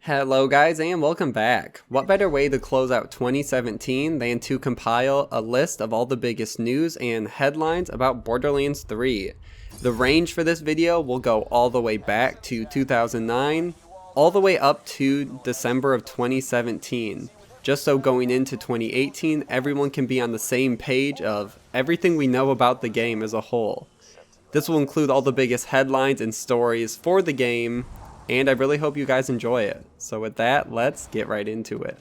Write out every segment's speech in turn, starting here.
Hello guys and welcome back. What better way to close out 2017 than to compile a list of all the biggest news and headlines about Borderlands 3. The range for this video will go all the way back to 2009, all the way up to December of 2017. Just so going into 2018 everyone can be on the same page of everything we know about the game as a whole. This will include all the biggest headlines and stories for the game, and I really hope you guys enjoy it. So with that, let's get right into it.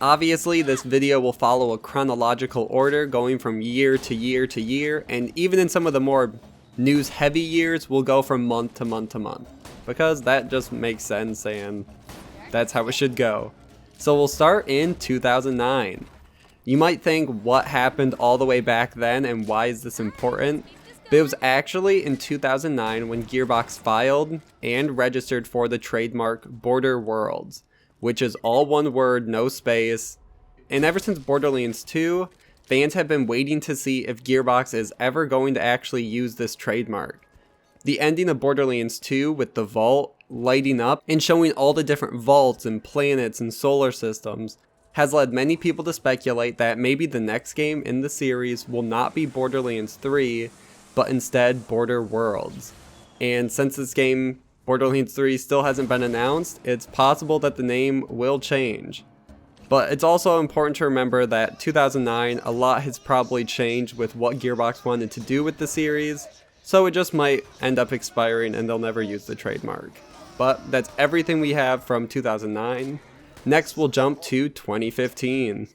Obviously, this video will follow a chronological order going from year to year to year, and even in some of the more news-heavy years, we'll go from month to month to month, because that just makes sense and that's how it should go. So we'll start in 2009. You might think, what happened all the way back then and why is this important? But it was actually in 2009 when Gearbox filed and registered for the trademark Borderworlds, which is all one word, no space. And ever since Borderlands 2, fans have been waiting to see if Gearbox is ever going to actually use this trademark. The ending of Borderlands 2 with the vault lighting up and showing all the different vaults and planets and solar systems has led many people to speculate that maybe the next game in the series will not be Borderlands 3, but instead Borderworlds. And since this game, Borderlands 3, still hasn't been announced, it's possible that the name will change. But it's also important to remember that 2009, a lot has probably changed with what Gearbox wanted to do with the series, so it just might end up expiring and they'll never use the trademark. But that's everything we have from 2009. Next we'll jump to 2015.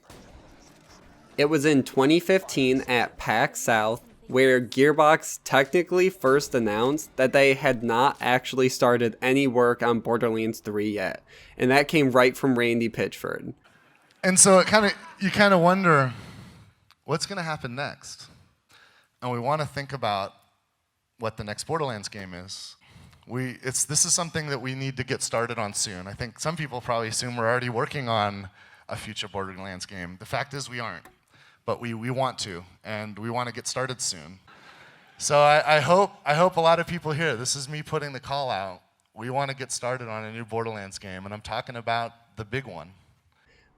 It was in 2015 at PAX South where Gearbox technically first announced that they had not actually started any work on Borderlands 3 yet. And that came right from Randy Pitchford. And so you kind of wonder, what's going to happen next? And we want to think about what the next Borderlands game is. This is something that we need to get started on soon. I think some people probably assume we're already working on a future Borderlands game. The fact is we aren't. But we want to, and we want to get started soon. So I hope a lot of people here, this is me putting the call out. We want to get started on a new Borderlands game, and I'm talking about the big one.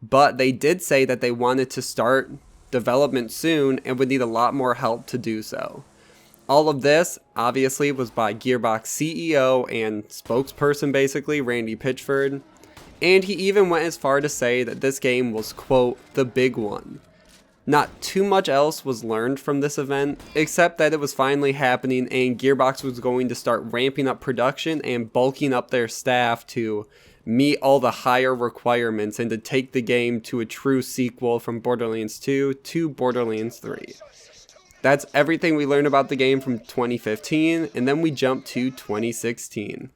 But they did say that they wanted to start development soon and would need a lot more help to do so. All of this, obviously, was by Gearbox CEO and spokesperson, basically, Randy Pitchford. And he even went as far to say that this game was, quote, the big one. Not too much else was learned from this event, except that it was finally happening and Gearbox was going to start ramping up production and bulking up their staff to meet all the higher requirements and to take the game to a true sequel from Borderlands 2 to Borderlands 3. That's everything we learned about the game from 2015, and then we jump to 2016.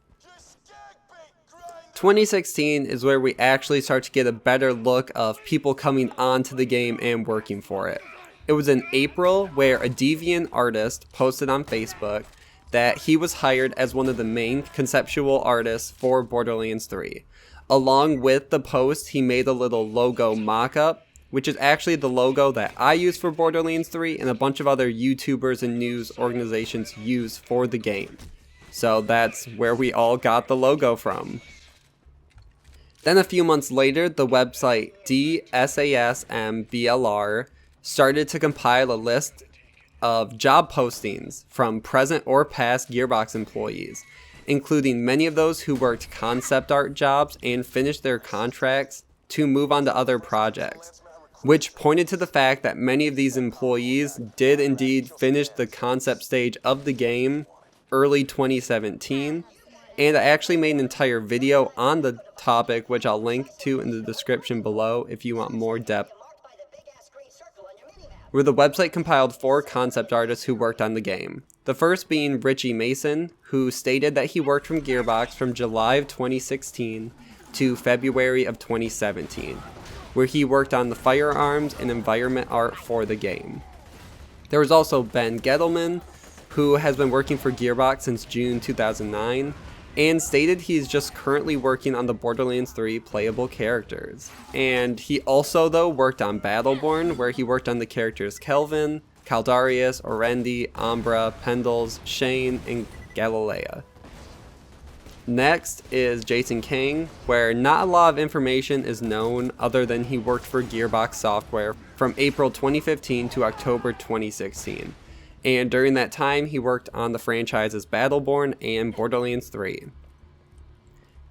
2016 is where we actually start to get a better look of people coming onto the game and working for it. It was in April where a deviant artist posted on Facebook that he was hired as one of the main conceptual artists for Borderlands 3. Along with the post, he made a little logo mock-up, which is actually the logo that I use for Borderlands 3 and a bunch of other YouTubers and news organizations use for the game. So that's where we all got the logo from. Then a few months later, the website DSASMBLR started to compile a list of job postings from present or past Gearbox employees, including many of those who worked concept art jobs and finished their contracts to move on to other projects, which pointed to the fact that many of these employees did indeed finish the concept stage of the game early 2017. And I actually made an entire video on the topic, which I'll link to in the description below if you want more depth, where the website compiled 4 concept artists who worked on the game. The first being Richie Mason, who stated that he worked from Gearbox from July of 2016 to February of 2017, where he worked on the firearms and environment art for the game. There was also Ben Gettleman, who has been working for Gearbox since June 2009, and stated he's just currently working on the Borderlands 3 playable characters. And he also, though, worked on Battleborn, where he worked on the characters Kelvin, Caldarius, Orendi, Ambra, Pendles, Shane, and Galilea. Next is Jason Kang, where not a lot of information is known other than he worked for Gearbox Software from April 2015 to October 2016. And during that time, he worked on the franchises Battleborn and Borderlands 3.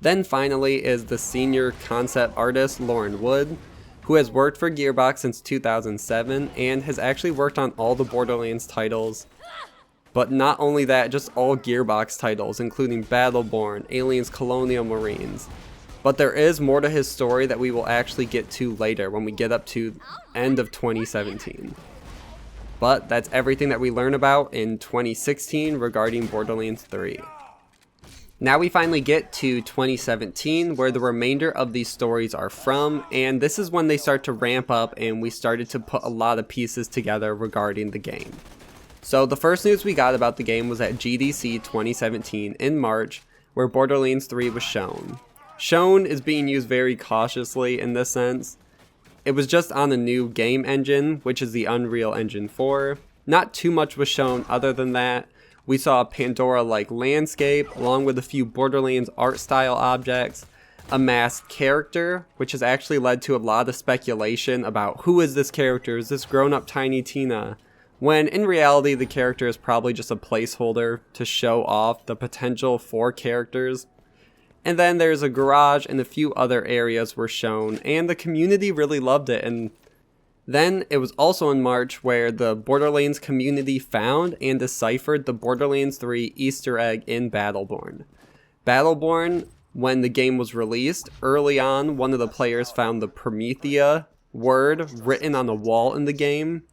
Then finally is the senior concept artist Lauren Wood, who has worked for Gearbox since 2007 and has actually worked on all the Borderlands titles. But not only that, just all Gearbox titles, including Battleborn, Aliens Colonial Marines. But there is more to his story that we will actually get to later when we get up to end of 2017. But that's everything that we learn about in 2016 regarding Borderlands 3. Now we finally get to 2017, where the remainder of these stories are from, and this is when they start to ramp up and we started to put a lot of pieces together regarding the game. So the first news we got about the game was at GDC 2017 in March, where Borderlands 3 was shown. Shown is being used very cautiously in this sense. It was just on a new game engine, which is the Unreal Engine 4. Not too much was shown other than that. We saw a Pandora-like landscape, along with a few Borderlands art style objects, a masked character, which has actually led to a lot of speculation about who is this character, is this grown-up Tiny Tina? When in reality the character is probably just a placeholder to show off the potential for characters. And then there's a garage and a few other areas were shown, and the community really loved it. And then it was also in March where the Borderlands community found and deciphered the Borderlands 3 Easter egg in Battleborn. Battleborn, when the game was released, early on one of the players found the Promethea word written on the wall in the game,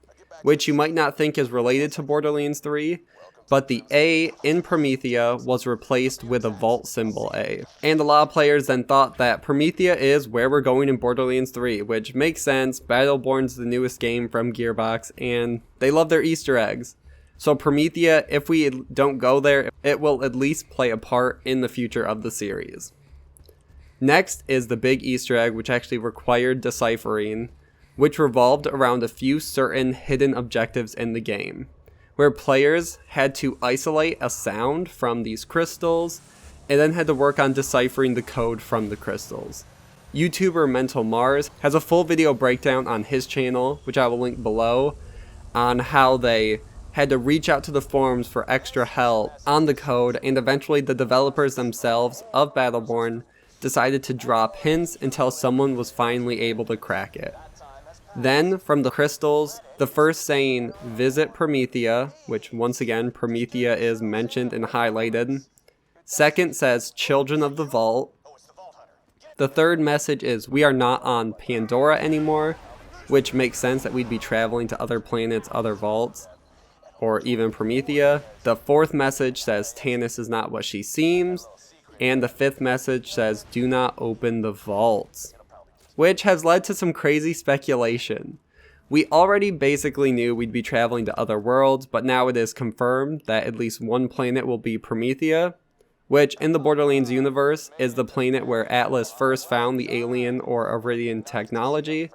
which you might not think is related to Borderlands 3, but the A in Promethea was replaced with a vault symbol A. And a lot of players then thought that Promethea is where we're going in Borderlands 3, which makes sense. Battleborn's the newest game from Gearbox, and they love their Easter eggs. So Promethea, if we don't go there, it will at least play a part in the future of the series. Next is the big Easter egg, which actually required deciphering, which revolved around a few certain hidden objectives in the game, where players had to isolate a sound from these crystals and then had to work on deciphering the code from the crystals. YouTuber Mental Mars has a full video breakdown on his channel, which I will link below, on how they had to reach out to the forums for extra help on the code, and eventually the developers themselves of Battleborn decided to drop hints until someone was finally able to crack it. Then, from the crystals, the first saying, "Visit Promethea," which once again, Promethea is mentioned and highlighted. Second says, "Children of the Vault." The third message is, "We are not on Pandora anymore," which makes sense that we'd be traveling to other planets, other vaults, or even Promethea. The fourth message says, "Tannis is not what she seems." And the fifth message says, "Do not open the vaults," which has led to some crazy speculation. We already basically knew we'd be traveling to other worlds, but now it is confirmed that at least one planet will be Promethea, which in the Borderlands universe is the planet where Atlas first found the alien or Iridian technology,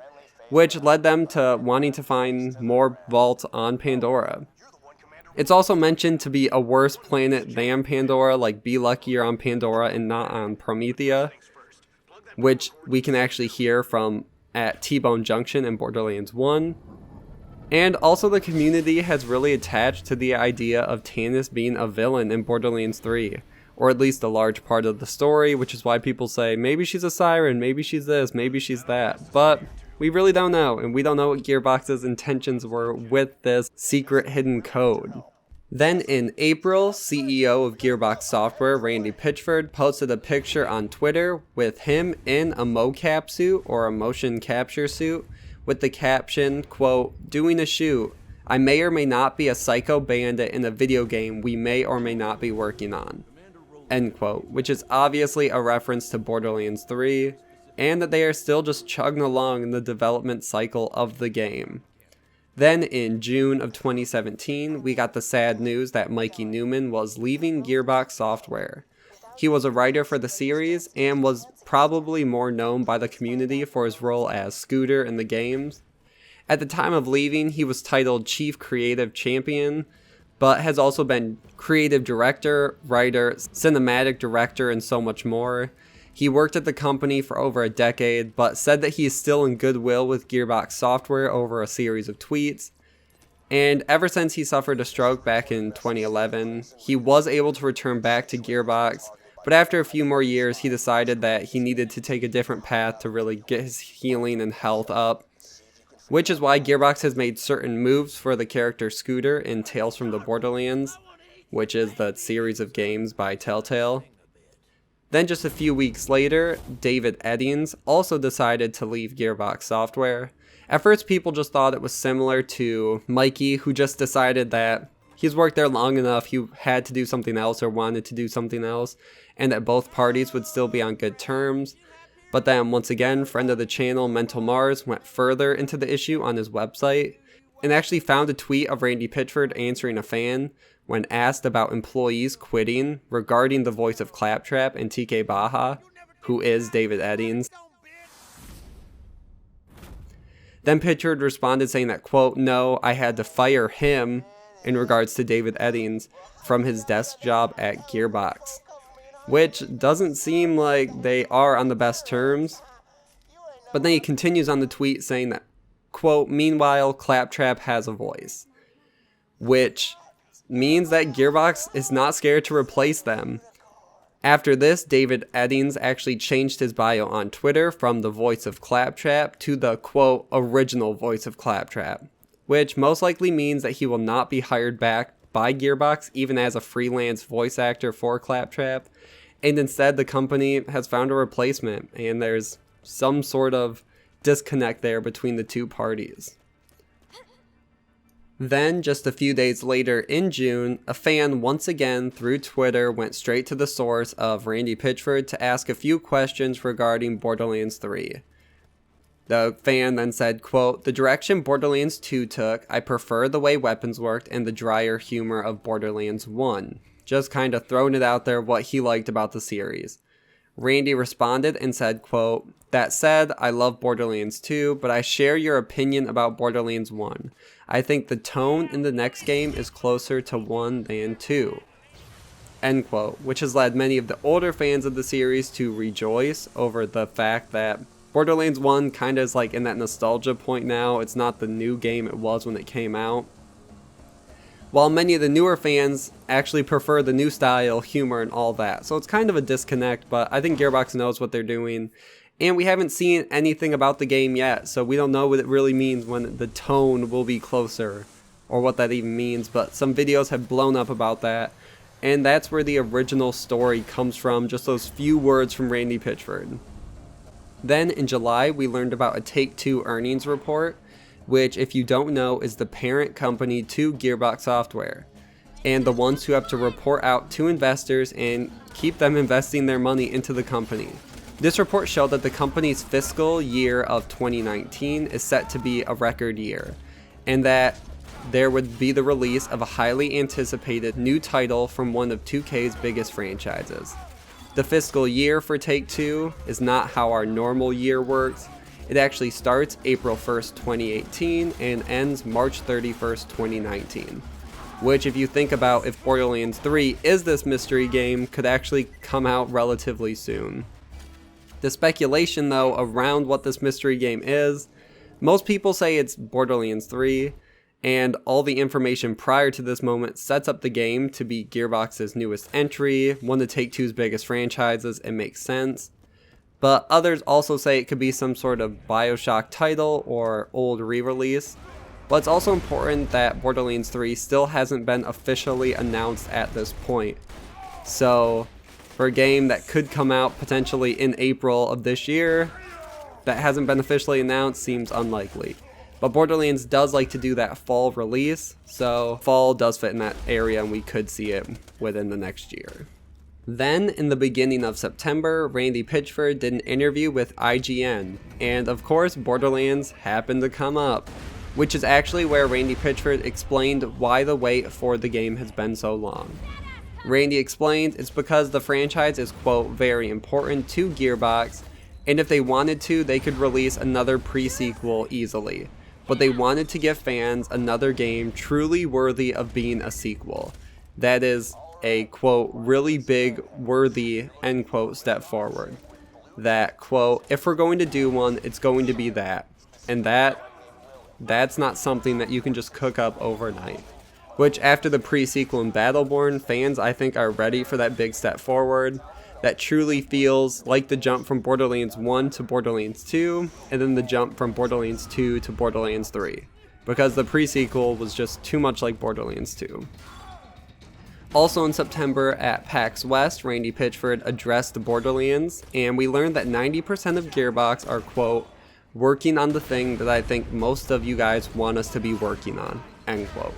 which led them to wanting to find more vaults on Pandora. It's also mentioned to be a worse planet than Pandora, like be lucky you're on Pandora and not on Promethea, which we can actually hear from at T-Bone Junction in Borderlands 1. And also the community has really attached to the idea of Tannis being a villain in Borderlands 3, or at least a large part of the story, which is why people say maybe she's a siren, maybe she's this, maybe she's that, but we really don't know, and we don't know what Gearbox's intentions were with this secret hidden code. Then in April, CEO of Gearbox Software, Randy Pitchford, posted a picture on Twitter with him in a mocap suit, or a motion capture suit, with the caption, quote, "Doing a shoot. I may or may not be a psycho bandit in a video game we may or may not be working on," end quote, which is obviously a reference to Borderlands 3, and that they are still just chugging along in the development cycle of the game. Then in June of 2017, we got the sad news that Mikey Newman was leaving Gearbox Software. He was a writer for the series and was probably more known by the community for his role as Scooter in the games. At the time of leaving, he was titled Chief Creative Champion, but has also been creative director, writer, cinematic director, and so much more. He worked at the company for over a decade, but said that he is still in goodwill with Gearbox Software over a series of tweets. And ever since he suffered a stroke back in 2011, he was able to return back to Gearbox, but after a few more years, he decided that he needed to take a different path to really get his healing and health up, which is why Gearbox has made certain moves for the character Scooter in Tales from the Borderlands, which is the series of games by Telltale. Then just a few weeks later, David Eddings also decided to leave Gearbox Software. At first, people just thought it was similar to Mikey, who just decided that he's worked there long enough, he had to do something else or wanted to do something else, and that both parties would still be on good terms. But then, once again, friend of the channel, Mental Mars, went further into the issue on his website and actually found a tweet of Randy Pitchford answering a fan when asked about employees quitting regarding the voice of Claptrap and TK Baha, who is David Eddings. Then Pitchford responded saying that, quote, "No, I had to fire him," in regards to David Eddings, from his desk job at Gearbox, which doesn't seem like they are on the best terms. But then he continues on the tweet saying that, quote, "Meanwhile, Claptrap has a voice," which means that Gearbox is not scared to replace them. After this, David Eddings actually changed his bio on Twitter from the voice of Claptrap to the, quote, "original voice of Claptrap," which most likely means that he will not be hired back by Gearbox even as a freelance voice actor for Claptrap, and instead the company has found a replacement, and there's some sort of disconnect there between the two parties. Then, just a few days later in June, a fan once again through Twitter went straight to the source of Randy Pitchford to ask a few questions regarding Borderlands 3. The fan then said, quote, "The direction Borderlands 2 took, I prefer the way weapons worked and the drier humor of Borderlands 1. Just kind of throwing it out there what he liked about the series." Randy responded and said, quote, "That said, I love Borderlands 2, but I share your opinion about Borderlands 1. I think the tone in the next game is closer to 1 than 2. End quote, which has led many of the older fans of the series to rejoice over the fact that Borderlands 1 kind of is like in that nostalgia point now. It's not the new game it was when it came out. While many of the newer fans actually prefer the new style, humor, and all that. So it's kind of a disconnect, but I think Gearbox knows what they're doing. And we haven't seen anything about the game yet, so we don't know what it really means when the tone will be closer, or what that even means, but some videos have blown up about that. And that's where the original story comes from, just those few words from Randy Pitchford. Then in July, we learned about a Take-Two earnings report, which, if you don't know, is the parent company to Gearbox Software, and the ones who have to report out to investors and keep them investing their money into the company. This report showed that the company's fiscal year of 2019 is set to be a record year, and that there would be the release of a highly anticipated new title from one of 2K's biggest franchises. The fiscal year for Take-Two is not how our normal year works. It actually starts April 1st, 2018 and ends March 31st, 2019. Which, if you think about if Borderlands 3 is this mystery game, could actually come out relatively soon. The speculation, though, around what this mystery game is, most people say it's Borderlands 3, and all the information prior to this moment sets up the game to be Gearbox's newest entry, one of Take-Two's biggest franchises. It makes sense. But others also say it could be some sort of BioShock title or old re-release. But it's also important that Borderlands 3 still hasn't been officially announced at this point. So, for a game that could come out potentially in April of this year, that hasn't been officially announced seems unlikely. But Borderlands does like to do that fall release, so fall does fit in that area and we could see it within the next year. Then, in the beginning of September, Randy Pitchford did an interview with IGN, and of course Borderlands happened to come up, which is actually where Randy Pitchford explained why the wait for the game has been so long. Randy explained it's because the franchise is, quote, very important to Gearbox, and if they wanted to, they could release another pre-sequel easily. but they wanted to give fans another game truly worthy of being a sequel. That is a, quote, really big, worthy, end quote, step forward. That, quote, if we're going to do one, it's going to be that. And that's not something that you can just cook up overnight. Which, after the pre-sequel in Battleborn, fans, I think, are ready for that big step forward. That truly feels like the jump from Borderlands 1 to Borderlands 2, and then the jump from Borderlands 2 to Borderlands 3. Because the pre-sequel was just too much like Borderlands 2. Also in September at PAX West, Randy Pitchford addressed the Borderlands, and we learned that 90% of Gearbox are, quote, working on the thing that I think most of you guys want us to be working on, end quote.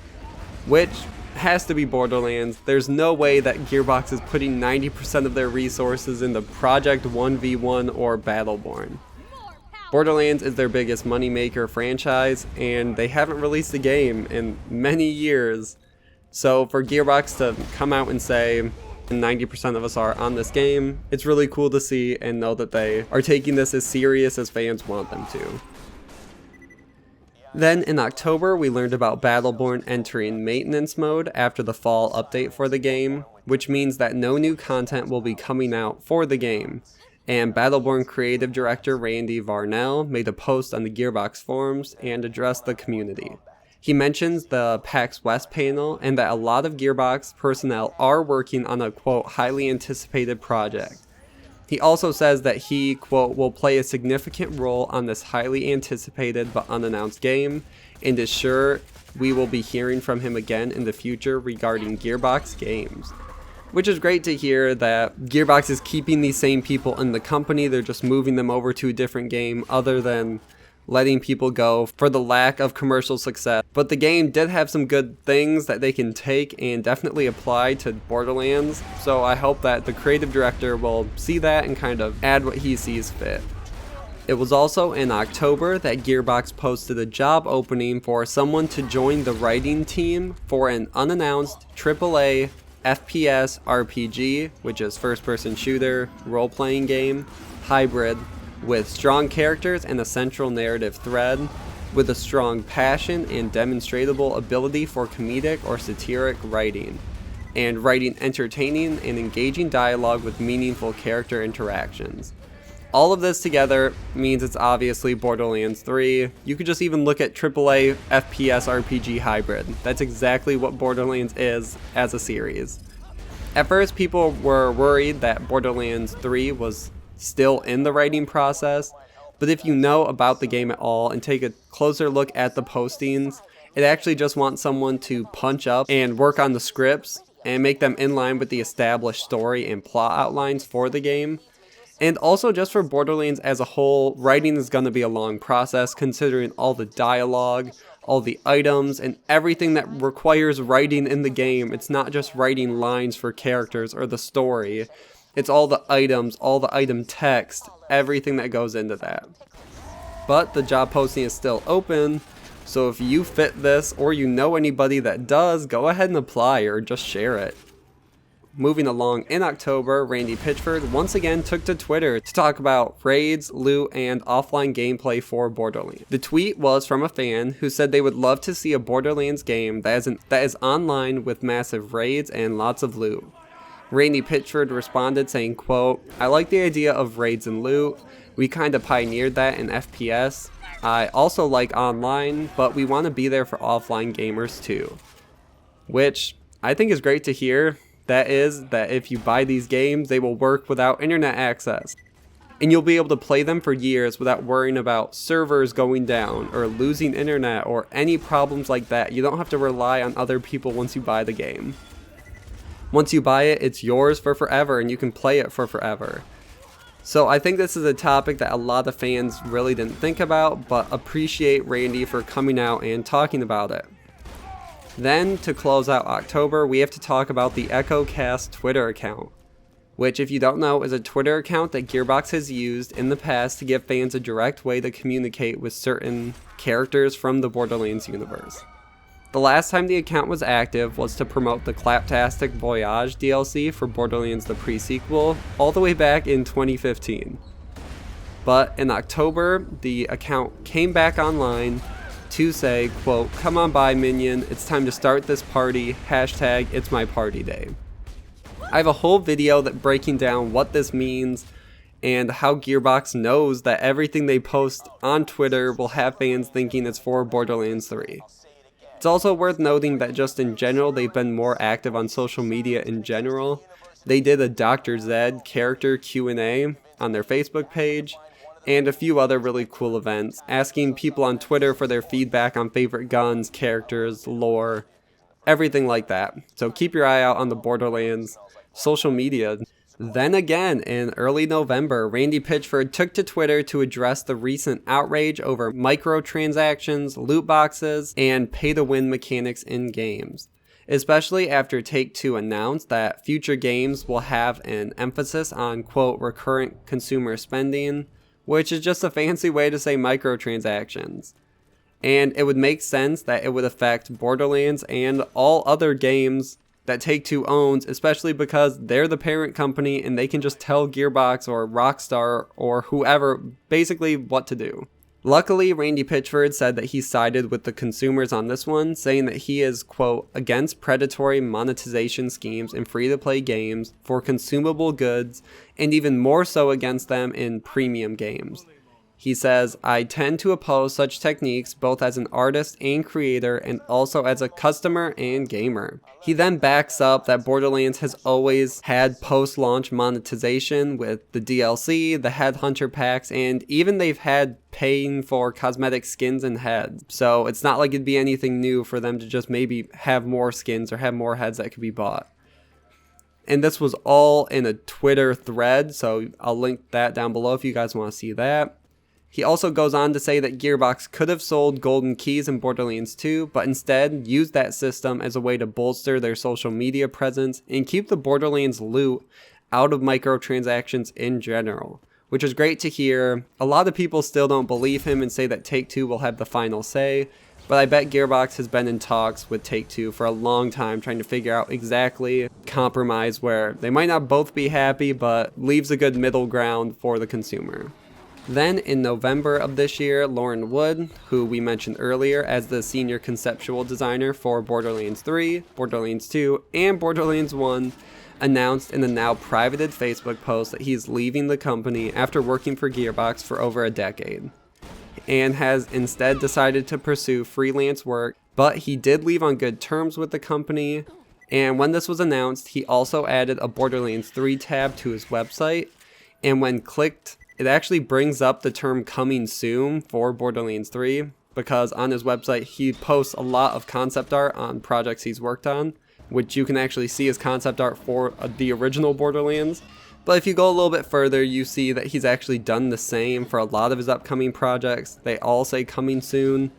Which has to be Borderlands. There's no way that Gearbox is putting 90% of their resources into Project 1v1 or Battleborn. Borderlands is their biggest moneymaker franchise, and they haven't released a game in many years. So for Gearbox to come out and say 90% of us are on this game, it's really cool to see and know that they are taking this as serious as fans want them to. Then in October, we learned about Battleborn entering maintenance mode after the fall update for the game, which means that no new content will be coming out for the game. And Battleborn creative director Randy Varnell made a post on the Gearbox forums and addressed the community. He mentions the PAX West panel and that a lot of Gearbox personnel are working on a, quote, highly anticipated project. He also says that he, quote, will play a significant role on this highly anticipated but unannounced game, and is sure we will be hearing from him again in the future regarding Gearbox games. Which is great to hear that Gearbox is keeping these same people in the company, they're just moving them over to a different game other than letting people go for the lack of commercial success. But the game did have some good things that they can take and definitely apply to Borderlands, so I hope that the creative director will see that and kind of add what he sees fit. It was also in October that Gearbox posted a job opening for someone to join the writing team for an unannounced AAA FPS RPG, which is first-person shooter, role-playing game, hybrid, with strong characters and a central narrative thread, with a strong passion and demonstrable ability for comedic or satiric writing, and writing entertaining and engaging dialogue with meaningful character interactions. All of this together means it's obviously Borderlands 3. You could just even look at AAA FPS RPG hybrid. That's exactly what Borderlands is as a series. At first, people were worried that Borderlands 3 was still in the writing process, but if you know about the game at all and take a closer look at the postings, it actually just wants someone to punch up and work on the scripts and make them in line with the established story and plot outlines for the game. And also just for Borderlands as a whole, writing is going to be a long process considering all the dialogue, all the items, and everything that requires writing in the game. It's not just writing lines for characters or the story. It's all the items, all the item text, everything that goes into that. But the job posting is still open, so if you fit this or you know anybody that does, go ahead and apply or just share it. Moving along, in October, Randy Pitchford once again took to Twitter to talk about raids, loot, and offline gameplay for Borderlands. The tweet was from a fan who said they would love to see a Borderlands game that is online with massive raids and lots of loot. Randy Pitchford responded saying, quote, "I like the idea of raids and loot. We kinda pioneered that in FPS. I also like online, but we want to be there for offline gamers too." Which I think is great to hear. That is, that if you buy these games, they will work without internet access. And you'll be able to play them for years without worrying about servers going down or losing internet or any problems like that. You don't have to rely on other people once you buy the game. Once you buy it, it's yours for forever and you can play it for forever. So I think this is a topic that a lot of fans really didn't think about, but appreciate Randy for coming out and talking about it. Then, to close out October, we have to talk about the EchoCast Twitter account, which, if you don't know, is a Twitter account that Gearbox has used in the past to give fans a direct way to communicate with certain characters from the Borderlands universe. The last time the account was active was to promote the Claptastic Voyage DLC for Borderlands the pre-sequel, all the way back in 2015. But in October, the account came back online to say, quote, "Come on by, minion, it's time to start this party, hashtag it's my party day." I have a whole video that breaking down what this means and how Gearbox knows that everything they post on Twitter will have fans thinking it's for Borderlands 3. It's also worth noting that just in general, they've been more active on social media in general. They did a Dr. Zed character Q&A on their Facebook page, and a few other really cool events, asking people on Twitter for their feedback on favorite guns, characters, lore, everything like that. So keep your eye out on the Borderlands social media. Then again, in early November, Randy Pitchford took to Twitter to address the recent outrage over microtransactions, loot boxes, and pay-to-win mechanics in games, especially after Take-Two announced that future games will have an emphasis on, quote, recurrent consumer spending, which is just a fancy way to say microtransactions. And it would make sense that it would affect Borderlands and all other games that Take-Two owns, especially because they're the parent company and they can just tell Gearbox or Rockstar or whoever basically what to do. Luckily, Randy Pitchford said that he sided with the consumers on this one, saying that he is, quote, against predatory monetization schemes in free-to-play games for consumable goods, and even more so against them in premium games. He says, "I tend to oppose such techniques both as an artist and creator and also as a customer and gamer." He then backs up that Borderlands has always had post-launch monetization with the DLC, the Headhunter packs, and even they've had paying for cosmetic skins and heads. So it's not like it'd be anything new for them to just maybe have more skins or have more heads that could be bought. And this was all in a Twitter thread, so I'll link that down below if you guys want to see that. He also goes on to say that Gearbox could have sold golden keys in Borderlands 2, but instead used that system as a way to bolster their social media presence and keep the Borderlands loot out of microtransactions in general, which is great to hear. A lot of people still don't believe him and say that Take-Two will have the final say, but I bet Gearbox has been in talks with Take-Two for a long time trying to figure out exactly compromise where they might not both be happy, but leaves a good middle ground for the consumer. Then in November of this year, Lauren Wood, who we mentioned earlier as the senior conceptual designer for Borderlands 3, Borderlands 2, and Borderlands 1, announced in a now privated Facebook post that he's leaving the company after working for Gearbox for over a decade, and has instead decided to pursue freelance work, but he did leave on good terms with the company. And when this was announced, he also added a Borderlands 3 tab to his website, and when clicked, it actually brings up the term coming soon for Borderlands 3, because on his website he posts a lot of concept art on projects he's worked on, which you can actually see as concept art for the original Borderlands. But if you go a little bit further, you see that he's actually done the same for a lot of his upcoming projects. They all say coming soon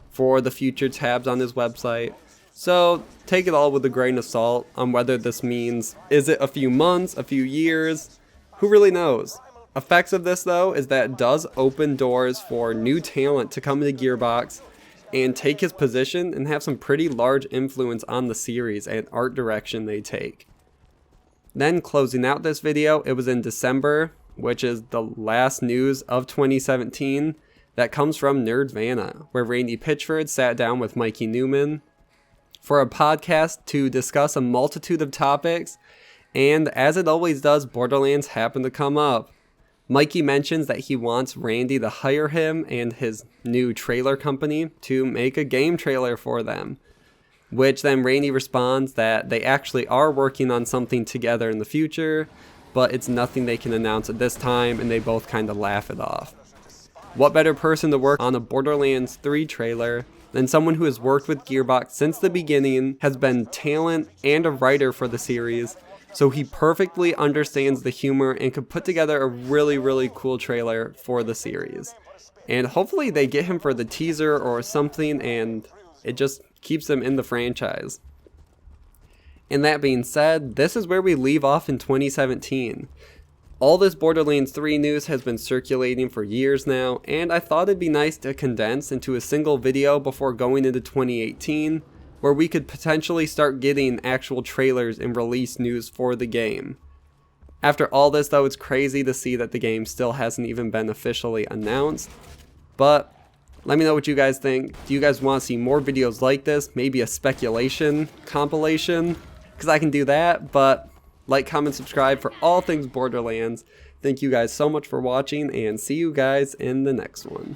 for the future tabs on his website. So take it all with a grain of salt on whether this means, is it a few months, a few years? Who really knows? Effects of this, though, is that it does open doors for new talent to come into Gearbox and take his position and have some pretty large influence on the series and art direction they take. Then closing out this video, it was in December, which is the last news of 2017, that comes from Nerdvana, where Randy Pitchford sat down with Mikey Newman for a podcast to discuss a multitude of topics, and as it always does, Borderlands happened to come up. Mikey mentions that he wants Randy to hire him and his new trailer company to make a game trailer for them, which then Randy responds that they actually are working on something together in the future, but it's nothing they can announce at this time, and they both kind of laugh it off. What better person to work on a Borderlands 3 trailer than someone who has worked with Gearbox since the beginning, has been talent and a writer for the series, so he perfectly understands the humor and could put together a really, really cool trailer for the series. And hopefully they get him for the teaser or something, and it just keeps him in the franchise. And that being said, this is where we leave off in 2017. All this Borderlands 3 news has been circulating for years now, and I thought it'd be nice to condense into a single video before going into 2018, where we could potentially start getting actual trailers and release news for the game. After all this, though, it's crazy to see that the game still hasn't even been officially announced, but Let me know what you guys think. Do you guys want to see more videos like this? Maybe a speculation compilation? Because I can do that, but like, comment, subscribe for all things Borderlands. Thank you guys so much for watching, and see you guys in the next one.